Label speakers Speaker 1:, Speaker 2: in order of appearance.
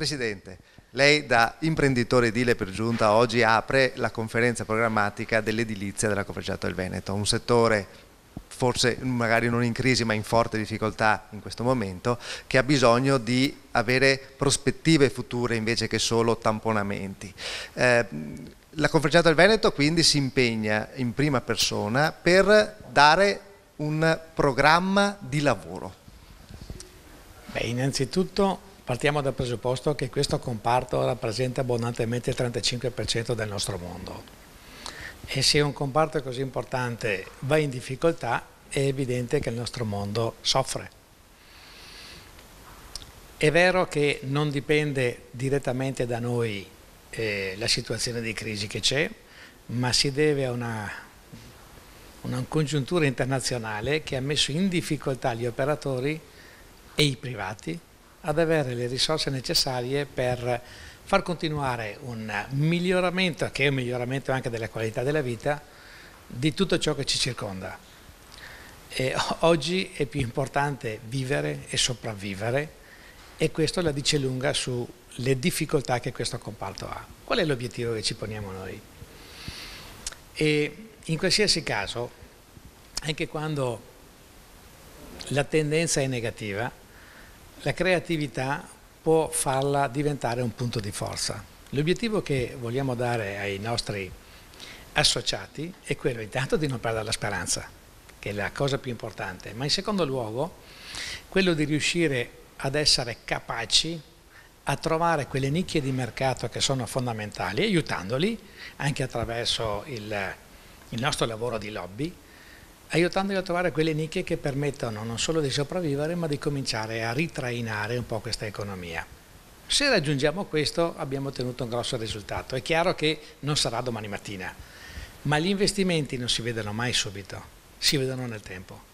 Speaker 1: Presidente, lei da imprenditore edile per giunta oggi apre la conferenza programmatica dell'edilizia della Conferenza del Veneto, un settore forse magari non in crisi ma in forte difficoltà in questo momento, che ha bisogno di avere prospettive future invece che solo tamponamenti. La Conferenza del Veneto quindi si impegna in prima persona per dare un programma di lavoro.
Speaker 2: Beh, innanzitutto partiamo dal presupposto che questo comparto rappresenta abbondantemente il 35% del nostro mondo. E se un comparto così importante va in difficoltà, è evidente che il nostro mondo soffre. È vero che non dipende direttamente da noi la situazione di crisi che c'è, ma si deve a una congiuntura internazionale che ha messo in difficoltà gli operatori e i privati ad avere le risorse necessarie per far continuare un miglioramento, che è un miglioramento anche della qualità della vita, di tutto ciò che ci circonda. E oggi è più importante vivere e sopravvivere, e questo la dice lunga sulle difficoltà che questo comparto ha. Qual è l'obiettivo che ci poniamo noi? E in qualsiasi caso, anche quando la tendenza è negativa, la creatività può farla diventare un punto di forza. L'obiettivo che vogliamo dare ai nostri associati è quello intanto di non perdere la speranza, che è la cosa più importante, ma in secondo luogo quello di riuscire ad essere capaci a trovare quelle nicchie di mercato che sono fondamentali, aiutandoli anche attraverso il nostro lavoro di lobby, aiutandoli a trovare quelle nicchie che permettono non solo di sopravvivere, ma di cominciare a ritrainare un po' questa economia. Se raggiungiamo questo abbiamo ottenuto un grosso risultato. È chiaro che non sarà domani mattina, ma gli investimenti non si vedono mai subito, si vedono nel tempo.